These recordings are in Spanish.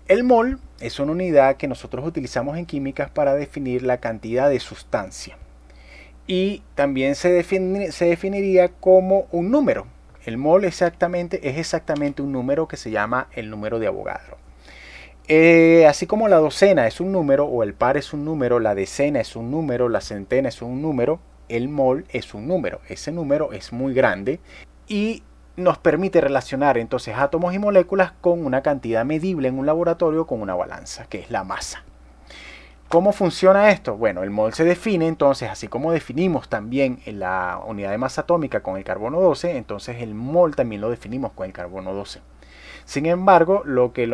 El mol es una unidad que nosotros utilizamos en químicas para definir la cantidad de sustancia. Y también se definiría como un número. El mol es exactamente un número que se llama el número de Avogadro. Así como la docena es un número, o el par es un número, la decena es un número, la centena es un número, el mol es un número. Ese número es muy grande y nos permite relacionar entonces átomos y moléculas con una cantidad medible en un laboratorio con una balanza, que es la masa. ¿Cómo funciona esto? Bueno, el mol se define entonces, así como definimos también en la unidad de masa atómica con el carbono 12, entonces el mol también lo definimos con el carbono 12. Sin embargo, lo que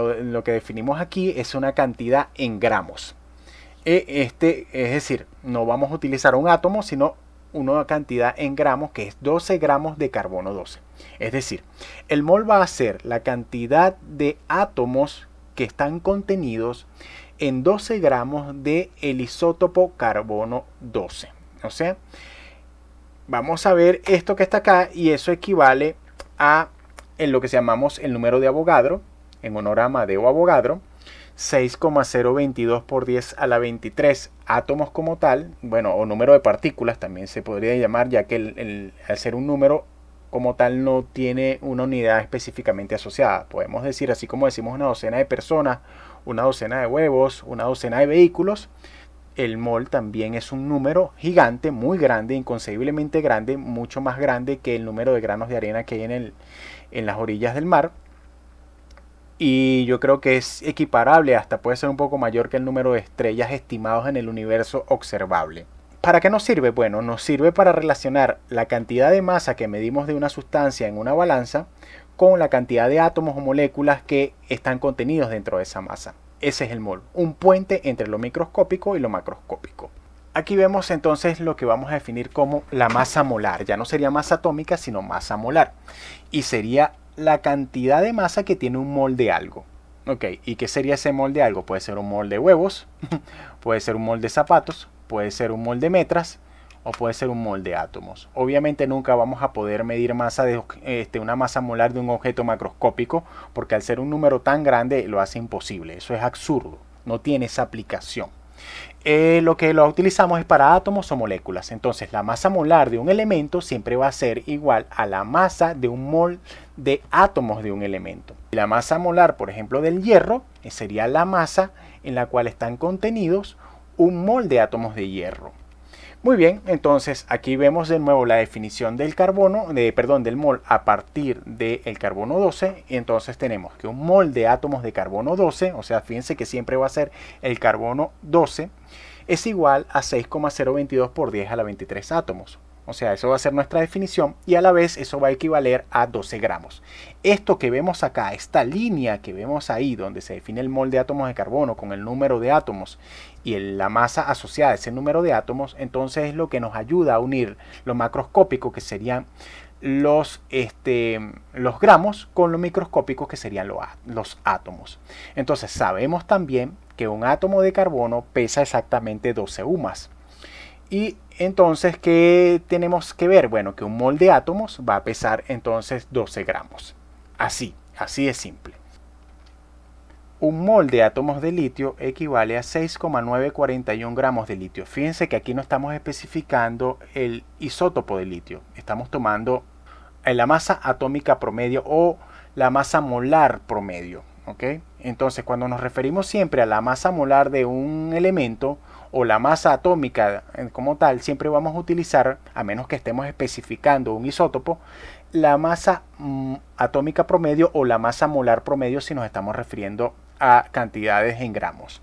definimos aquí es una cantidad en gramos. Es decir, no vamos a utilizar un átomo, sino una cantidad en gramos, que es 12 gramos de carbono 12. Es decir, el mol va a ser la cantidad de átomos que están contenidos en 12 gramos del isótopo carbono 12. O sea, vamos a ver esto que está acá y eso equivale a en lo que llamamos el número de Avogadro, en honor a Amadeo Avogadro, 6,022 por 10 a la 23 átomos como tal, bueno, o número de partículas también se podría llamar, ya que al ser un número como tal no tiene una unidad específicamente asociada. Podemos decir, así como decimos una docena de personas, una docena de huevos, una docena de vehículos, el mol también es un número gigante, muy grande, inconcebiblemente grande, mucho más grande que el número de granos de arena que hay en las orillas del mar. Y yo creo que es equiparable, hasta puede ser un poco mayor que el número de estrellas estimados en el universo observable. ¿Para qué nos sirve? Bueno, nos sirve para relacionar la cantidad de masa que medimos de una sustancia en una balanza con la cantidad de átomos o moléculas que están contenidos dentro de esa masa. Ese es el mol, un puente entre lo microscópico y lo macroscópico. Aquí vemos entonces lo que vamos a definir como la masa molar. Ya no sería masa atómica, sino masa molar. Y sería la cantidad de masa que tiene un mol de algo. Ok, ¿y qué sería ese mol de algo? Puede ser un mol de huevos, puede ser un mol de zapatos, puede ser un mol de metras o puede ser un mol de átomos. Obviamente nunca vamos a poder medir masa una masa molar de un objeto macroscópico, porque al ser un número tan grande lo hace imposible. Eso es absurdo, no tiene esa aplicación. Lo que lo utilizamos es para átomos o moléculas. Entonces la masa molar de un elemento siempre va a ser igual a la masa de un mol de átomos de un elemento. Y la masa molar, por ejemplo, del hierro, sería la masa en la cual están contenidos un mol de átomos de hierro. Muy bien, entonces aquí vemos de nuevo la definición del del mol a partir del carbono 12. Entonces tenemos que un mol de átomos de carbono 12, o sea, fíjense que siempre va a ser el carbono 12, es igual a 6,022 por 10 a la 23 átomos. O sea, eso va a ser nuestra definición y a la vez eso va a equivaler a 12 gramos. Esto que vemos acá, esta línea que vemos ahí donde se define el mol de átomos de carbono con el número de átomos y la masa asociada a ese número de átomos, entonces es lo que nos ayuda a unir lo macroscópico, que serían los gramos, con lo microscópico, que serían los átomos. Entonces sabemos también que un átomo de carbono pesa exactamente 12 UMAS. Y entonces, ¿qué tenemos que ver? Bueno, que un mol de átomos va a pesar entonces 12 gramos. Así de simple. Un mol de átomos de litio equivale a 6,941 gramos de litio. Fíjense que aquí no estamos especificando el isótopo de litio. Estamos tomando la masa atómica promedio o la masa molar promedio. ¿Okay? Entonces, cuando nos referimos siempre a la masa molar de un elemento o la masa atómica como tal, siempre vamos a utilizar, a menos que estemos especificando un isótopo, la masa atómica promedio o la masa molar promedio si nos estamos refiriendo a cantidades en gramos.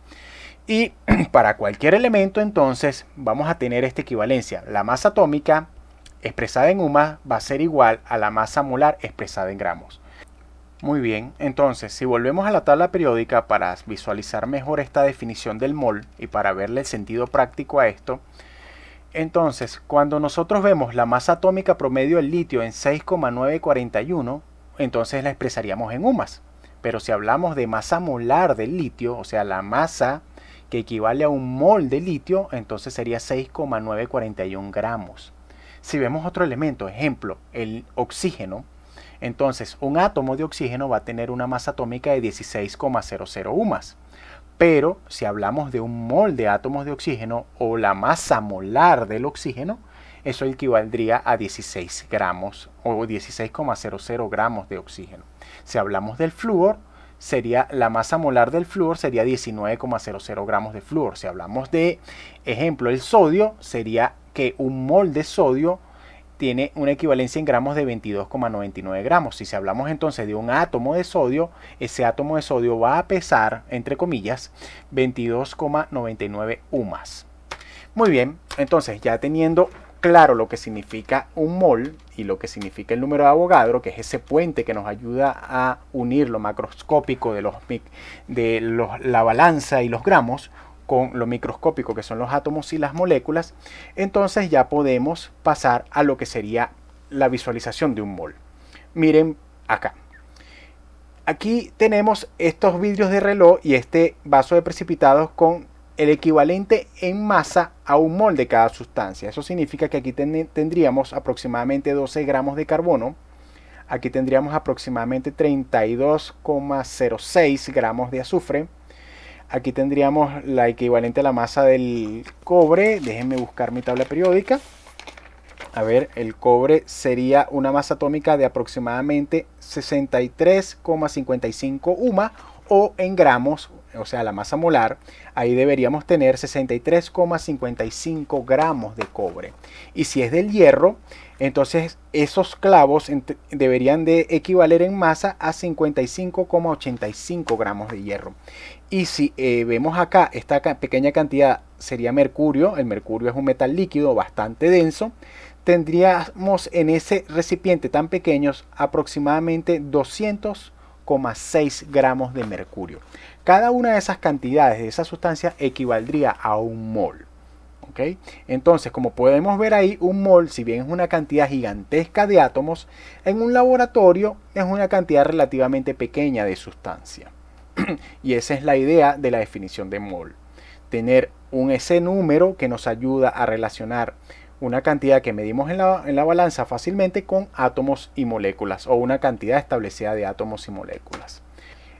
Y para cualquier elemento entonces vamos a tener esta equivalencia. La masa atómica expresada en UMAS va a ser igual a la masa molar expresada en gramos. Muy bien, entonces si volvemos a la tabla periódica para visualizar mejor esta definición del mol y para verle el sentido práctico a esto, entonces cuando nosotros vemos la masa atómica promedio del litio en 6,941, entonces la expresaríamos en UMAS. Pero si hablamos de masa molar del litio, o sea la masa que equivale a un mol de litio, entonces sería 6,941 gramos. Si vemos otro elemento, ejemplo, el oxígeno, Entonces, un átomo de oxígeno va a tener una masa atómica de 16,00 UMAS. Pero si hablamos de un mol de átomos de oxígeno o la masa molar del oxígeno, eso equivaldría a 16 gramos o 16,00 gramos de oxígeno. Si hablamos del flúor, sería la masa molar del flúor sería 19,00 gramos de flúor. Si hablamos de, ejemplo, el sodio, sería que un mol de sodio tiene una equivalencia en gramos de 22,99 gramos. Si hablamos entonces de un átomo de sodio, ese átomo de sodio va a pesar, entre comillas, 22,99 UMAS. Muy bien, entonces ya teniendo claro lo que significa un mol y lo que significa el número de Avogadro, que es ese puente que nos ayuda a unir lo macroscópico de la balanza y los gramos con lo microscópico que son los átomos y las moléculas, entonces ya podemos pasar a lo que sería la visualización de un mol. Miren acá. Aquí tenemos estos vidrios de reloj y este vaso de precipitados con el equivalente en masa a un mol de cada sustancia. Eso significa que aquí tendríamos aproximadamente 12 gramos de carbono. Aquí tendríamos aproximadamente 32,06 gramos de azufre. Aquí tendríamos la equivalente a la masa del cobre. Déjenme buscar mi tabla periódica. A ver, el cobre sería una masa atómica de aproximadamente 63,55 UMA o en gramos, o sea, la masa molar. Ahí deberíamos tener 63,55 gramos de cobre. Y si es del hierro, entonces esos clavos deberían de equivaler en masa a 55,85 gramos de hierro. Y si vemos acá, esta pequeña cantidad sería mercurio. El mercurio es un metal líquido bastante denso. Tendríamos en ese recipiente tan pequeños aproximadamente 200,6 gramos de mercurio. Cada una de esas cantidades de esa sustancia equivaldría a un mol. ¿Okay? Entonces, como podemos ver ahí, un mol, si bien es una cantidad gigantesca de átomos, en un laboratorio es una cantidad relativamente pequeña de sustancia. Y esa es la idea de la definición de mol. Tener ese número que nos ayuda a relacionar una cantidad que medimos en la balanza fácilmente con átomos y moléculas, o una cantidad establecida de átomos y moléculas.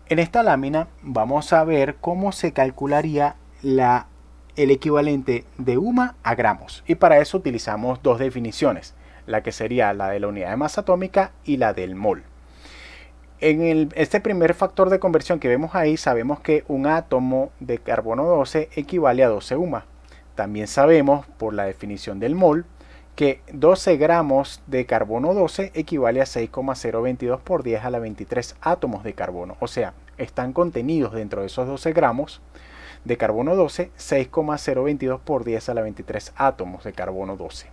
En esta lámina vamos a ver cómo se calcularía el equivalente de UMA a gramos. Y para eso utilizamos dos definiciones, la que sería la de la unidad de masa atómica y la del mol. En este primer factor de conversión que vemos ahí, sabemos que un átomo de carbono 12 equivale a 12 UMA. También sabemos, por la definición del mol, que 12 gramos de carbono 12 equivale a 6,022 por 10 a la 23 átomos de carbono. O sea, están contenidos dentro de esos 12 gramos de carbono 12, 6,022 por 10 a la 23 átomos de carbono 12.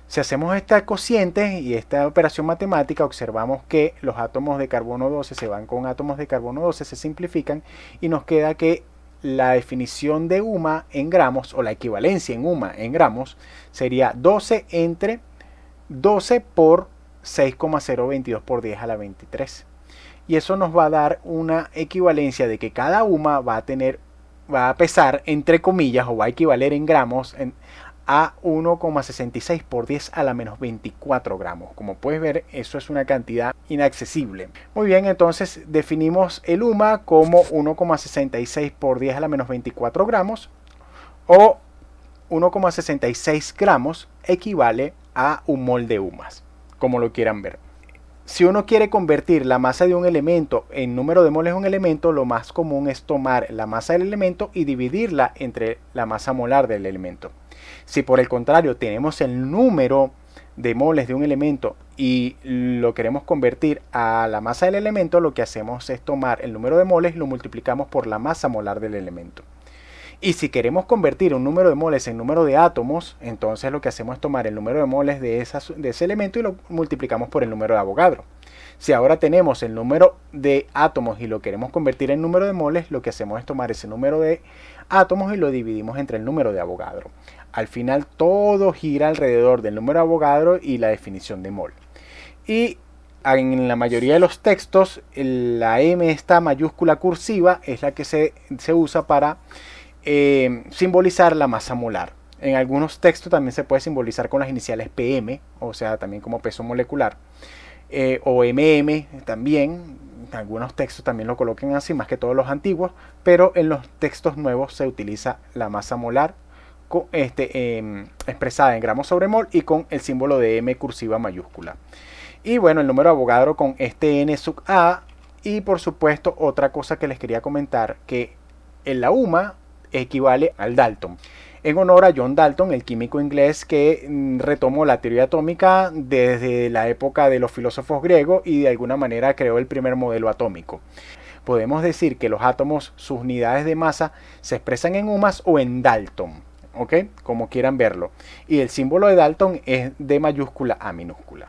Si hacemos esta cociente y esta operación matemática, observamos que los átomos de carbono 12 se van con átomos de carbono 12, se simplifican y nos queda que la definición de UMA en gramos, o la equivalencia en UMA en gramos, sería 12 entre 12 por 6,022 por 10 a la 23. Y eso nos va a dar una equivalencia de que cada UMA va a pesar, entre comillas, o va a equivaler en gramos a 1,66 por 10 a la menos 24 gramos. Como puedes ver, eso es una cantidad inaccesible. Muy bien, entonces definimos el UMA como 1,66 por 10 a la menos 24 gramos, o 1,66 gramos equivale a un mol de UMAS, como lo quieran ver. Si uno quiere convertir la masa de un elemento en número de moles de un elemento, lo más común es tomar la masa del elemento y dividirla entre la masa molar del elemento. Si por el contrario tenemos el número de moles de un elemento y lo queremos convertir a la masa del elemento, lo que hacemos es tomar el número de moles y lo multiplicamos por la masa molar del elemento. Y si queremos convertir un número de moles en número de átomos, entonces lo que hacemos es tomar el número de moles de ese elemento y lo multiplicamos por el número de Avogadro. Si ahora tenemos el número de átomos y lo queremos convertir en número de moles, lo que hacemos es tomar ese número de átomos y lo dividimos entre el número de Avogadro. Al final todo gira alrededor del número de Avogadro y la definición de mol. Y en la mayoría de los textos, la M, esta mayúscula cursiva, es la que se usa para simbolizar la masa molar. En algunos textos también se puede simbolizar con las iniciales PM, o sea, también como peso molecular. o MM también. Algunos textos también lo coloquen así, más que todos los antiguos, pero en los textos nuevos se utiliza la masa molar expresada en gramos sobre mol y con el símbolo de M cursiva mayúscula. Y bueno, el número de Avogadro con este N sub A. Y por supuesto, otra cosa que les quería comentar, que la UMA equivale al Dalton, en honor a John Dalton, el químico inglés que retomó la teoría atómica desde la época de los filósofos griegos y de alguna manera creó el primer modelo atómico. Podemos decir que los átomos, sus unidades de masa, se expresan en UMAS o en Dalton, ¿ok? Como quieran verlo. Y el símbolo de Dalton es D mayúscula A minúscula.